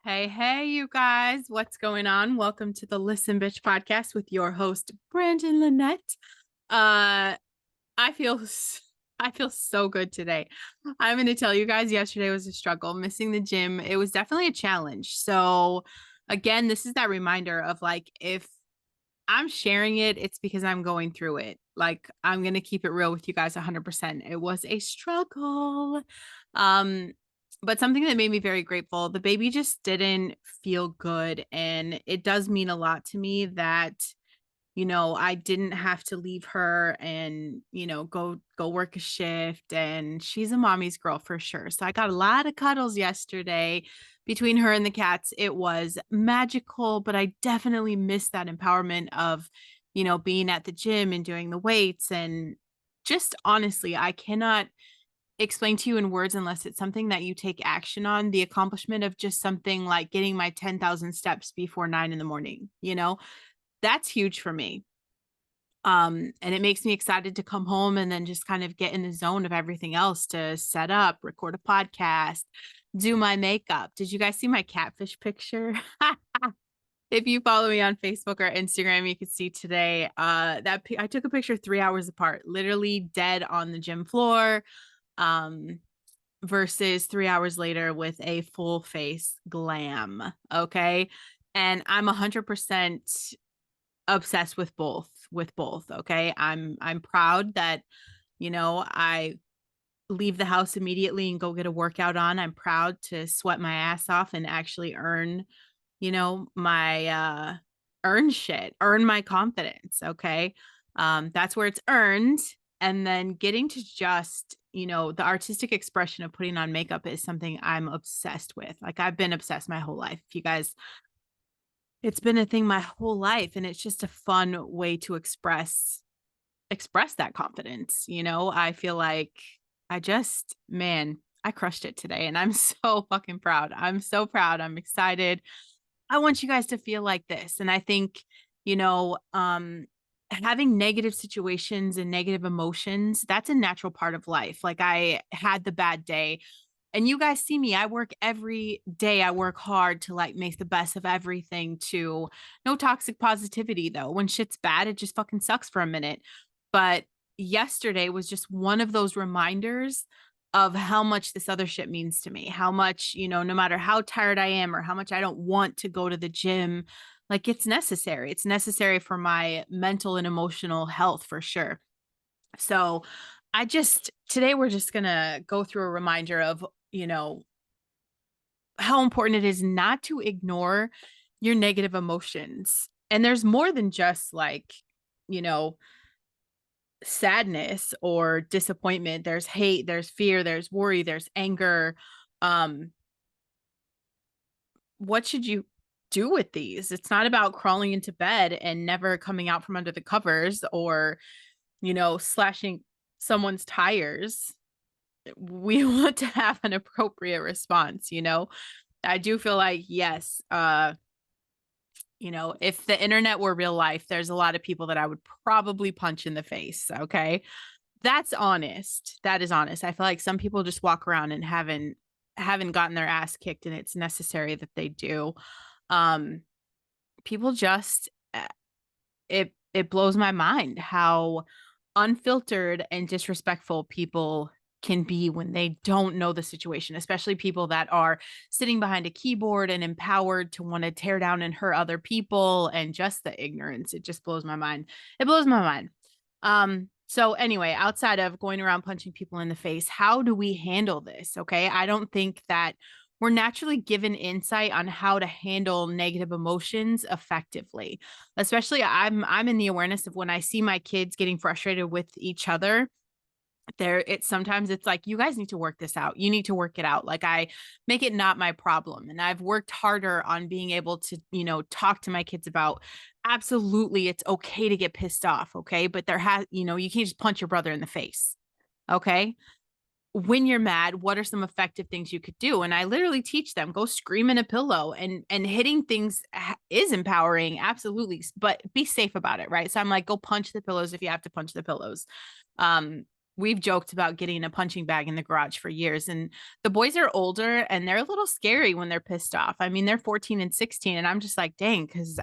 Hey, hey, you guys, what's going on? Welcome to the Listen Bitch podcast with your host, Brandon Lynette. Uh, I feel I feel so good today. I'm going to tell you guys yesterday was a struggle. Missing the gym, it was definitely a challenge. So, again, this is that reminder of like if I'm sharing it, it's because I'm going through it. Like I'm going to keep it real with you guys 100%. It was a struggle. Um but something that made me very grateful, the baby just didn't feel good, and it does mean a lot to me that I didn't have to leave her and, go work a shift, and she's a mommy's girl for sure. So I got a lot of cuddles yesterday between her and the cats. It was magical, but I definitely missed that empowerment of, being at the gym and doing the weights. And just honestly, I cannot explain to you in words unless it's something that you take action on, the accomplishment of just something like getting my 10,000 steps before 9 in the morning, that's huge for me. And it makes me excited to come home and then just kind of get in the zone of everything else, to set up, record a podcast, do my makeup. Did you guys see my catfish picture? If you follow me on Facebook or Instagram, you can see today I took a picture 3 hours apart, literally dead on the gym floor, um, versus 3 hours later with a full face glam. Okay. And I'm 100% obsessed with both. Okay. I'm proud that, I leave the house immediately and go get a workout on. I'm proud to sweat my ass off and actually earn, my earn shit, earn my confidence. Okay. That's where it's earned. And then getting to just, the artistic expression of putting on makeup is something I'm obsessed with. Like I've been obsessed my whole life. If you guys, it's been a thing my whole life, and it's just a fun way to express that confidence. I feel like I crushed it today, and I'm so fucking proud. I'm so proud. I'm excited. I want you guys to feel like this. And I think, you know, um, having negative situations and negative emotions, that's a natural part of life. Like I had the bad day, and you guys see me, I work every day. I work hard to like make the best of everything, to no toxic positivity though. When shit's bad, it just fucking sucks for a minute. But yesterday was just one of those reminders of how much this other shit means to me. How much, no matter how tired I am or how much I don't want to go to the gym, like it's necessary. It's necessary for my mental and emotional health for sure. So today we're just going to go through a reminder of, how important it is not to ignore your negative emotions. And there's more than just like, you know, sadness or disappointment. There's hate, there's fear, there's worry, there's anger. Um, what should you do with these? It's not about crawling into bed and never coming out from under the covers, or, slashing someone's tires. We want to have an appropriate response. I do feel like, yes, if the internet were real life, there's a lot of people that I would probably punch in the face. Okay. That's honest. That is honest. I feel like some people just walk around and haven't gotten their ass kicked, and it's necessary that they do. Um, People just it blows my mind how unfiltered and disrespectful people can be when they don't know the situation, especially people that are sitting behind a keyboard and empowered to want to tear down and hurt other people, and just the ignorance. It just blows my mind. It blows my mind. So anyway, outside of going around punching people in the face, how do we handle this? Okay. I don't think that we're naturally given insight on how to handle negative emotions effectively. Especially I'm in the awareness of when I see my kids getting frustrated with each other, it's like, you guys need to work this out. You need to work it out. Like I make it not my problem. And I've worked harder on being able to, talk to my kids about, absolutely, it's okay to get pissed off. Okay. But you can't just punch your brother in the face. Okay. When you're mad, what are some effective things you could do? And I literally teach them, go scream in a pillow, and hitting things is empowering. Absolutely. But be safe about it. Right. So I'm like, go punch the pillows if you have to punch the pillows. Um, we've joked about getting a punching bag in the garage for years, and the boys are older and they're a little scary when they're pissed off. I mean, they're 14 and 16, and I'm just like, dang, because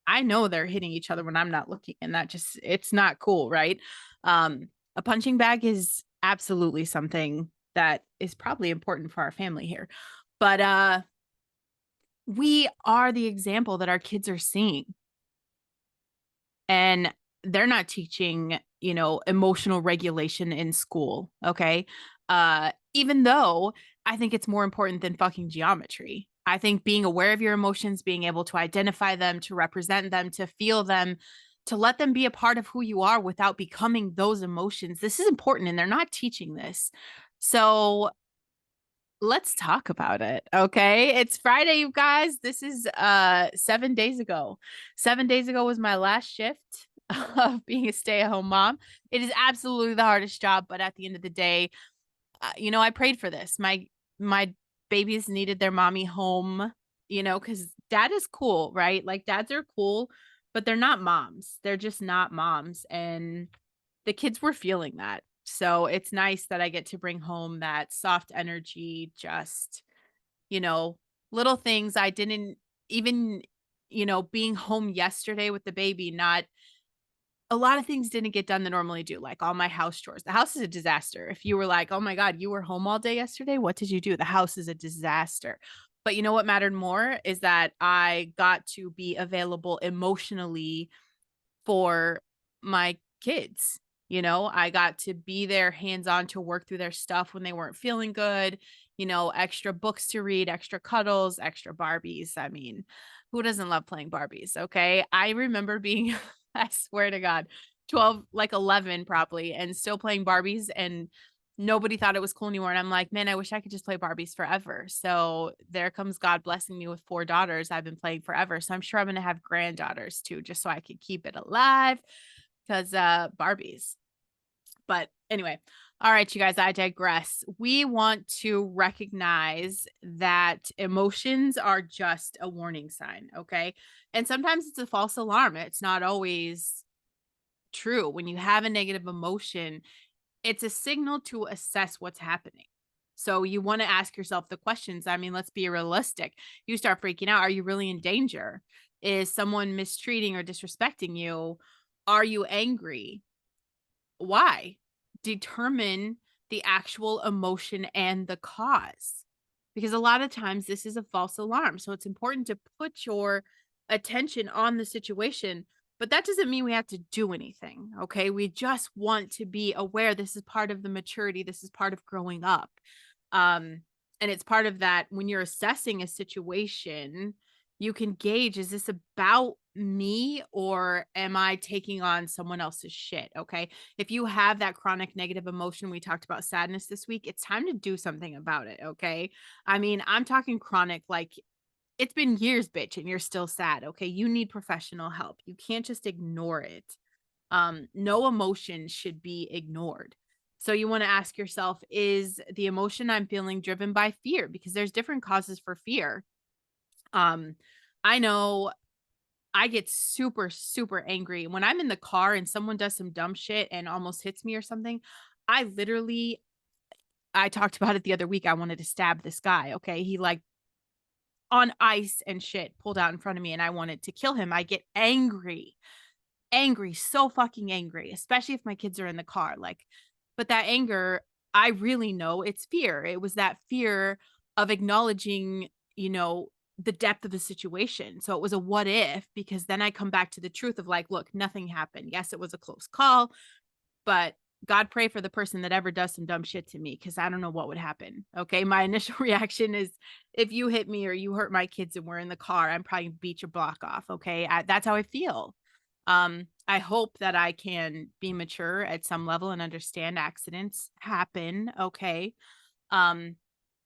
I know they're hitting each other when I'm not looking, and that just, it's not cool, right? A punching bag is absolutely something that is probably important for our family here. But we are the example that our kids are seeing. And they're not teaching, emotional regulation in school. Okay. Even though I think it's more important than fucking geometry. I think being aware of your emotions, being able to identify them, to represent them, to feel them, to let them be a part of who you are without becoming those emotions. This is important, and they're not teaching this. So let's talk about it. Okay. It's Friday, you guys. This is 7 days ago. 7 days ago was my last shift of being a stay-at-home mom. It is absolutely the hardest job, but at the end of the day, I prayed for this. My babies needed their mommy home, because dad is cool, right? Like, dads are cool, but they're not moms. They're just not moms. And the kids were feeling that. So it's nice that I get to bring home that soft energy, just, you know, little things I didn't even, being home yesterday with the baby, not a lot of things didn't get done that normally do, like all my house chores. The house is a disaster. If you were like, oh my God, you were home all day yesterday, what did you do? The house is a disaster. But you know what mattered more is that I got to be available emotionally for my kids. I got to be there hands on to work through their stuff when they weren't feeling good, extra books to read, extra cuddles, extra Barbies. I mean, who doesn't love playing Barbies? Okay. I remember being, I swear to God, 12, like 11 probably, and still playing Barbies, and nobody thought it was cool anymore. And I'm like, man, I wish I could just play Barbies forever. So there comes God blessing me with 4 daughters I've been playing forever. So I'm sure I'm going to have granddaughters too, just so I could keep it alive, because Barbies. But anyway, all right, you guys, I digress. We want to recognize that emotions are just a warning sign. Okay. And sometimes it's a false alarm. It's not always true. When you have a negative emotion, it's a signal to assess what's happening. So you want to ask yourself the questions. I mean, let's be realistic. You start freaking out. Are you really in danger? Is someone mistreating or disrespecting you? Are you angry? Why? Determine the actual emotion and the cause. Because a lot of times this is a false alarm. So it's important to put your attention on the situation, but that doesn't mean we have to do anything. Okay. We just want to be aware this is part of the maturity, this is part of growing up. Um, and it's part of that when you're assessing a situation, you can gauge, is this about me or am I taking on someone else's shit? Okay. If you have that chronic negative emotion, we talked about sadness this week, it's time to do something about it. Okay. I mean, I'm talking chronic, like it's been years, bitch, and you're still sad. Okay. You need professional help. You can't just ignore it. No emotion should be ignored. So you want to ask yourself, is the emotion I'm feeling driven by fear? Because there's different causes for fear. Um, I know I get super, super angry when I'm in the car and someone does some dumb shit and almost hits me or something. I literally, I talked about it the other week. I wanted to stab this guy. Okay. He like on ice and shit pulled out in front of me and I wanted to kill him. I get angry, so fucking angry, especially if my kids are in the car. Like, but that anger, I really know it's fear. It was that fear of acknowledging, the depth of the situation. So it was a what if, because then I come back to the truth of like, look, nothing happened. Yes, it was a close call, but God pray for the person that ever does some dumb shit to me, because I don't know what would happen. Okay. My initial reaction is if you hit me or you hurt my kids and we're in the car, I'm probably beat your block off. Okay. That's how I feel. I hope that I can be mature at some level and understand accidents happen. Okay. Um,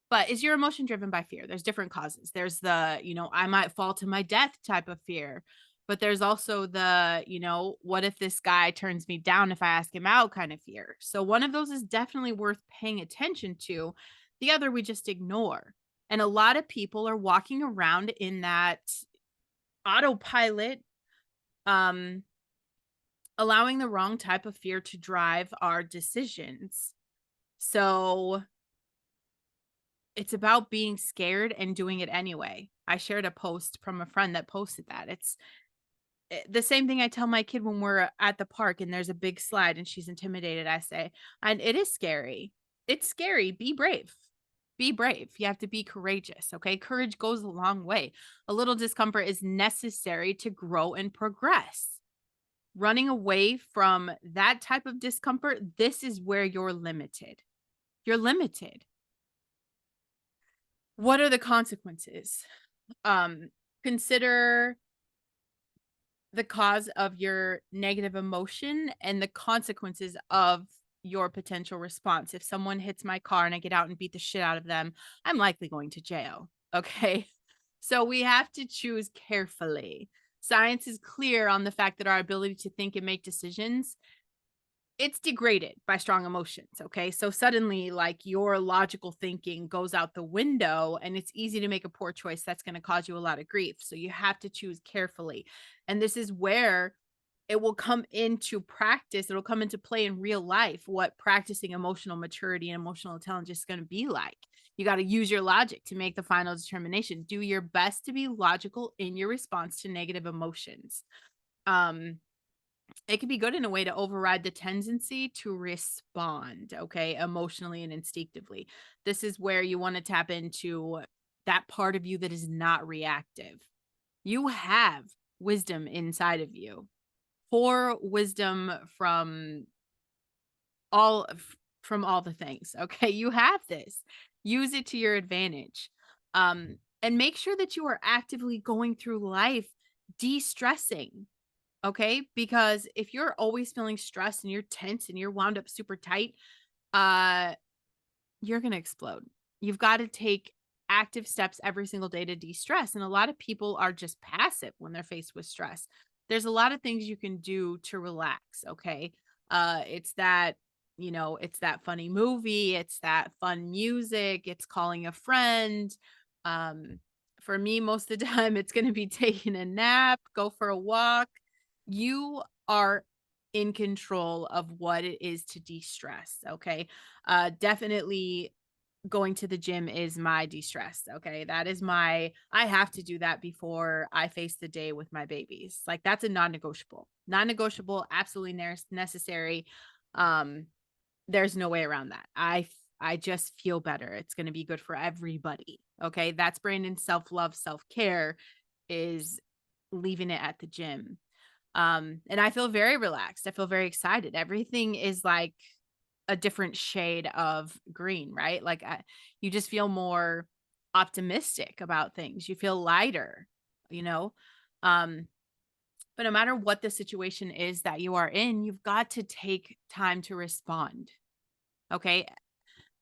but is your emotion driven by fear? There's different causes. There's the, I might fall to my death type of fear. But there's also the, what if this guy turns me down if I ask him out kind of fear. So one of those is definitely worth paying attention to. The other we just ignore. And a lot of people are walking around in that autopilot, um, allowing the wrong type of fear to drive our decisions. So it's about being scared and doing it anyway. I shared a post from a friend that posted that. It's the same thing I tell my kid when we're at the park and there's a big slide and she's intimidated. I say, and it is scary. It's scary. Be brave. Be brave. You have to be courageous. Okay. Courage goes a long way. A little discomfort is necessary to grow and progress. Running away from that type of discomfort, this is where you're limited. You're limited. What are the consequences? Consider the cause of your negative emotion and the consequences of your potential response. If someone hits my car and I get out and beat the shit out of them, I'm likely going to jail. Okay. So we have to choose carefully. Science is clear on the fact that our ability to think and make decisions, it's degraded by strong emotions. Okay. So suddenly, like, your logical thinking goes out the window and it's easy to make a poor choice that's going to cause you a lot of grief. So you have to choose carefully. And this is where it will come into practice. It'll come into play in real life what practicing emotional maturity and emotional intelligence is going to be like. You got to use your logic to make the final determination. Do your best to be logical in your response to negative emotions. Um, it can be good in a way to override the tendency to respond, okay, emotionally and instinctively. This is where you want to tap into that part of you that is not reactive. You have wisdom inside of you. Pour wisdom all from all the things, okay? You have this. Use it to your advantage. And make sure that you are actively going through life de-stressing. Okay? Because if you're always feeling stressed and you're tense and you're wound up super tight, uh, you're going to explode. You've got to take active steps every single day to de-stress. And a lot of people are just passive when they're faced with stress. There's a lot of things you can do to relax. Okay. It's that, it's that funny movie, it's that fun music, it's calling a friend. Um, for me, most of the time, it's going to be taking a nap, go for a walk. You are in control of what it is to de-stress. Okay. Definitely going to the gym is my de-stress. Okay. That is I have to do that before I face the day with my babies. Like, that's a non-negotiable, absolutely necessary. Um, there's no way around that. I just feel better. It's going to be good for everybody. Okay. That's Brandon's self-love, self-care is leaving it at the gym. And I feel very relaxed. I feel very excited. Everything is like a different shade of green, right? Like, you just feel more optimistic about things. You feel lighter, you know? Um, but no matter what the situation is that you are in, you've got to take time to respond. Okay.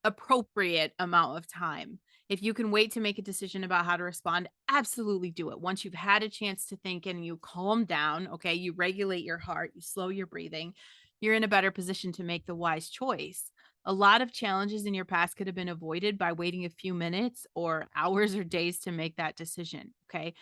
Appropriate amount of time. If you can wait to make a decision about how to respond, absolutely do it. Once you've had a chance to think and you calm down, okay, you regulate your heart, you slow your breathing, you're in a better position to make the wise choice. A lot of challenges in your past could have been avoided by waiting a few minutes or hours or days to make that decision. Okay.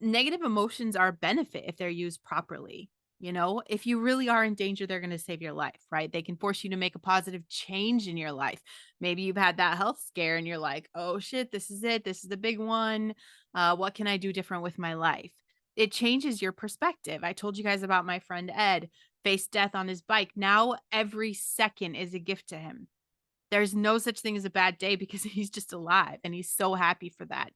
Negative emotions are a benefit if they're used properly. If you really are in danger, they're going to save your life, right? They can force you to make a positive change in your life. Maybe you've had that health scare and you're like, oh shit, this is it. This is the big one. What can I do different with my life? It changes your perspective. I told you guys about my friend Ed, faced death on his bike. Now every second is a gift to him. There's no such thing as a bad day because he's just alive and he's so happy for that.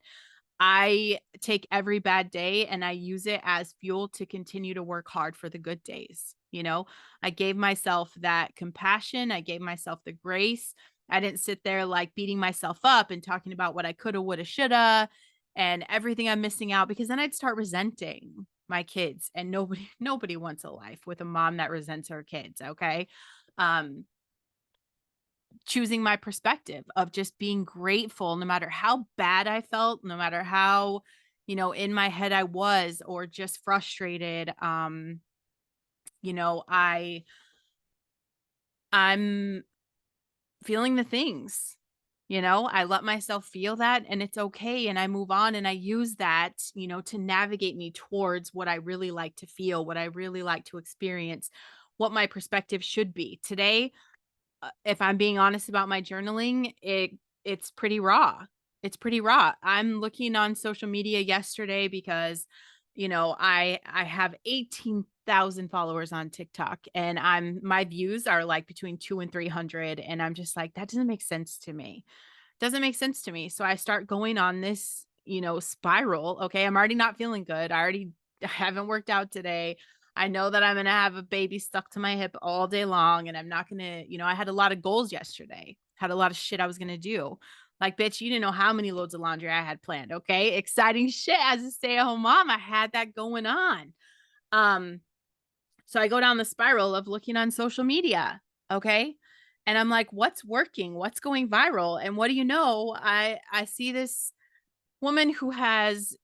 I take every bad day and I use it as fuel to continue to work hard for the good days. I gave myself that compassion. I gave myself the grace. I didn't sit there like beating myself up and talking about what I coulda, woulda, shoulda and everything I'm missing out, because then I'd start resenting my kids, and nobody wants a life with a mom that resents her kids. Okay. Um, choosing my perspective of just being grateful no matter how bad I felt, no matter how, in my head I was, or just frustrated. You know, I I'm feeling the things. I let myself feel that and it's okay. And I move on and I use that, to navigate me towards what I really like to feel, what I really like to experience, what my perspective should be. Today, if I'm being honest about my journaling, it's pretty raw. It's pretty raw. I'm looking on social media yesterday because, I have 18,000 followers on TikTok and my views are like between 2 and 300 and I'm just like that doesn't make sense to me. Doesn't make sense to me. So I start going on this, spiral. Okay, I'm already not feeling good. I haven't worked out today. I know that I'm gonna have a baby stuck to my hip all day long, and I'm not gonna, I had a lot of goals yesterday, had a lot of shit I was gonna do. Like, bitch, you didn't know how many loads of laundry I had planned. Okay. Exciting shit as a stay-at-home mom. I had that going on. Um, so I go down the spiral of looking on social media. Okay. And I'm like, what's working? What's going viral? And what do you know? I see this woman who has,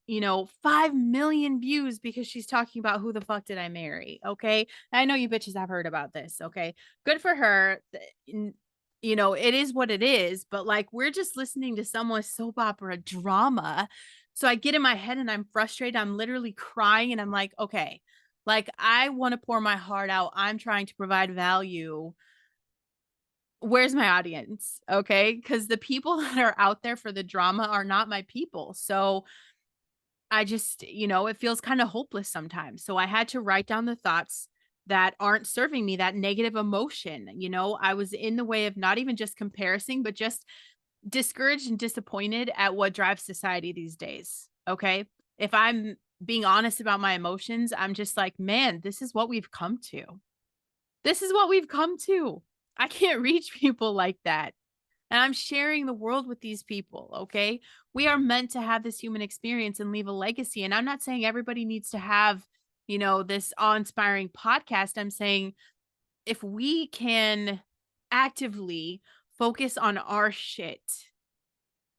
5 million views because she's talking about who the fuck did I marry. Okay. I know you bitches have heard about this. Okay. Good for her. It is what it is, but like we're just listening to someone's soap opera drama. So I get in my head and I'm frustrated. I'm literally crying and I'm like, okay, like I want to pour my heart out. I'm trying to provide value. Where's my audience? Okay. Because the people that are out there for the drama are not my people. So I just, it feels kind of hopeless sometimes. So I had to write down the thoughts that aren't serving me, that negative emotion. I was in the way of not even just comparison, but just discouraged and disappointed at what drives society these days. Okay. If I'm being honest about my emotions, I'm just like, man, this is what we've come to. This is what we've come to. I can't reach people like that. And I'm sharing the world with these people, okay? We are meant to have this human experience and leave a legacy. And I'm not saying everybody needs to have, this awe-inspiring podcast. I'm saying if we can actively focus on our shit,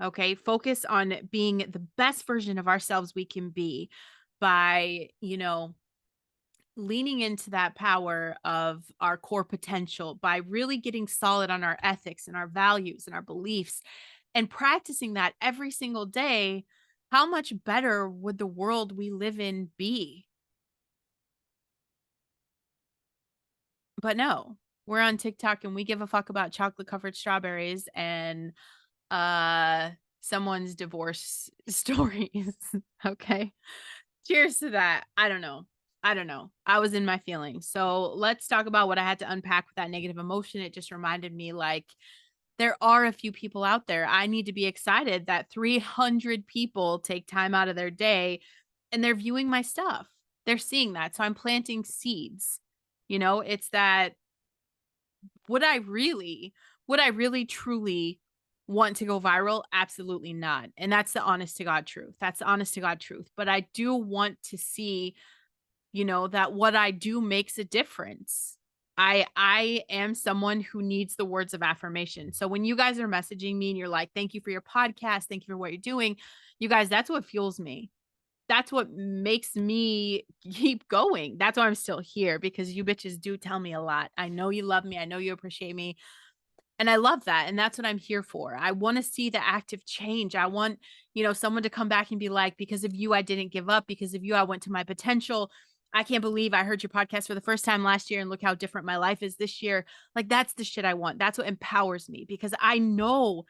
okay? Focus on being the best version of ourselves we can be by, leaning into that power of our core potential by really getting solid on our ethics and our values and our beliefs and practicing that every single day, how much better would the world we live in be? But no, we're on TikTok and we give a fuck about chocolate covered strawberries and uh someone's divorce stories. Okay. Cheers to that. I don't know. I don't know. I was in my feelings. So let's talk about what I had to unpack with that negative emotion. It just reminded me like there are a few people out there. I need to be excited that 300 people take time out of their day and they're viewing my stuff. They're seeing that. So I'm planting seeds. It's that would I really, truly want to go viral? Absolutely not. And that's the honest to God truth. That's the honest to God truth. But I do want to see, that what I do makes a difference. I am someone who needs the words of affirmation. So when you guys are messaging me and you're like, "Thank you for your podcast. Thank you for what you're doing." You guys, that's what fuels me. That's what makes me keep going. That's why I'm still here because you bitches do tell me a lot. I know you love me. I know you appreciate me. And I love that. And that's what I'm here for. I want to see the active change. I want, someone to come back and be like, because of you, I didn't give up. Because of you, I went to my potential. I can't believe I heard your podcast for the first time last year and look how different my life is this year. Like, that's the shit I want. That's what empowers me because I know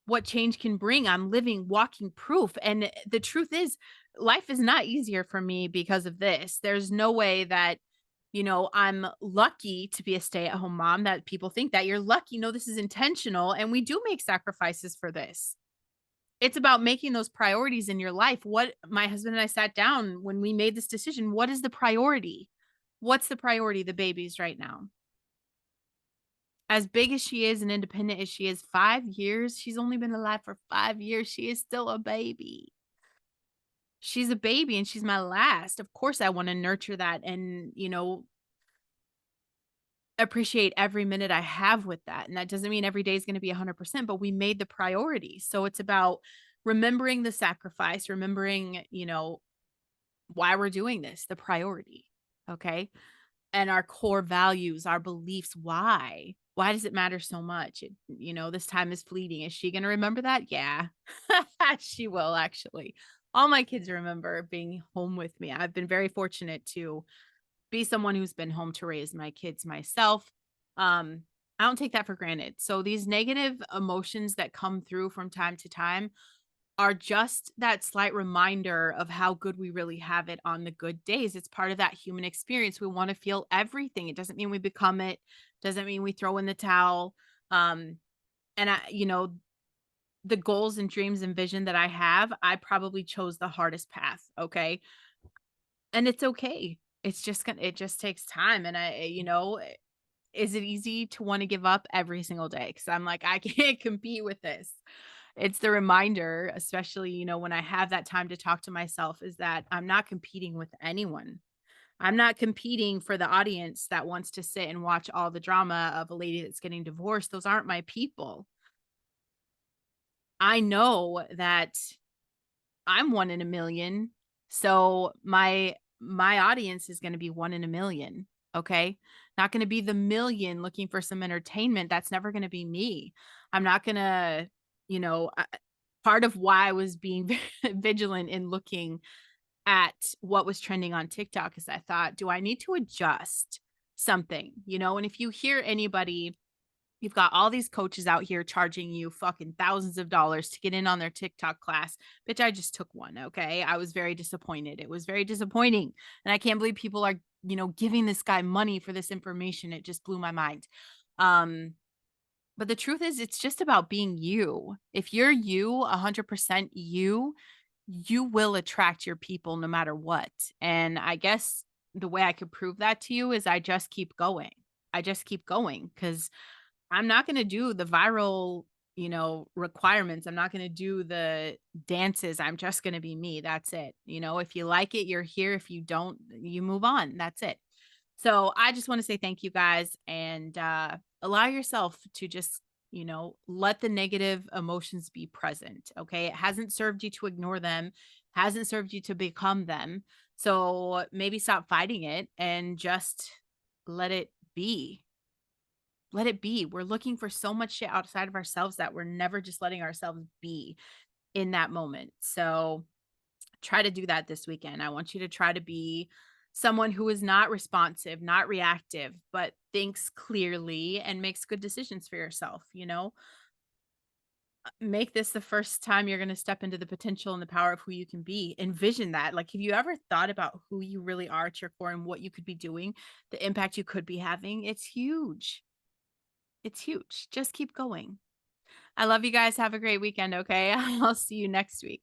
what change can bring. I'm living, walking proof. And the truth is, life is not easier for me because of this. There's no way that, I'm lucky to be a stay at home mom, that people think that you're lucky. No, this is intentional. And we do make sacrifices for this. It's about making those priorities in your life. What my husband and I sat down when we made this decision. What is the priority? What's the priority? The babies right now. As big as she is and independent as she is, 5 years, she's only been alive for 5 years, she is still a baby. She's a baby and she's my last. Of course, I wanna nurture that and, appreciate every minute I have with that, and that doesn't mean every day is gonna be 100%, but we made the priority, so it's about remembering the sacrifice, remembering, why we're doing this, the priority, okay? And our core values, our beliefs, why. Why does it matter so much? This time is fleeting. Is she going to remember that? Yeah, she will actually. All my kids remember being home with me. I've been very fortunate to be someone who's been home to raise my kids myself. Um, I don't take that for granted. So these negative emotions that come through from time to time are just that slight reminder of how good we really have it on the good days. It's part of that human experience. We want to feel everything. It doesn't mean we become it, doesn't mean we throw in the towel. Um, and the goals and dreams and vision that I have, I probably chose the hardest path. Okay. And it's okay. It just takes time. And is it easy to want to give up every single day? Cause I'm like, I can't compete with this. It's the reminder, especially, when I have that time to talk to myself, is that I'm not competing with anyone. I'm not competing for the audience that wants to sit and watch all the drama of a lady that's getting divorced. Those aren't my people. I know that I'm one in a million. So my audience is going to be one in a million. Okay. Not going to be the million looking for some entertainment. That's never going to be me. I'm not going to, you know, I- part of why I was being vigilant in looking at what was trending on TikTok is I thought, do I need to adjust something? And if you hear anybody, you've got all these coaches out here charging you fucking thousands of dollars to get in on their TikTok class. Bitch, I just took one, okay? I was very disappointed. It was very disappointing. And I can't believe people are, giving this guy money for this information. It just blew my mind. Um, but the truth is it's just about being you. If you're you, 100% you, you will attract your people no matter what. And I guess the way I could prove that to you is I just keep going. I just keep going because I'm not gonna do the viral, requirements. I'm not gonna do the dances. I'm just gonna be me. That's it. If you like it, you're here. If you don't, you move on. That's it. So I just want to say thank you guys and allow yourself to just, let the negative emotions be present. Okay. It hasn't served you to ignore them, hasn't served you to become them. So maybe stop fighting it and just let it be. Let it be. We're looking for so much shit outside of ourselves that we're never just letting ourselves be in that moment. So try to do that this weekend. I want you to try to be someone who is not responsive, not reactive, but thinks clearly and makes good decisions for yourself, Make this the first time you're going to step into the potential and the power of who you can be. Envision that. Like, have you ever thought about who you really are at your core and what you could be doing, the impact you could be having? It's huge. It's huge. Just keep going. I love you guys. Have a great weekend, okay? I'll see you next week.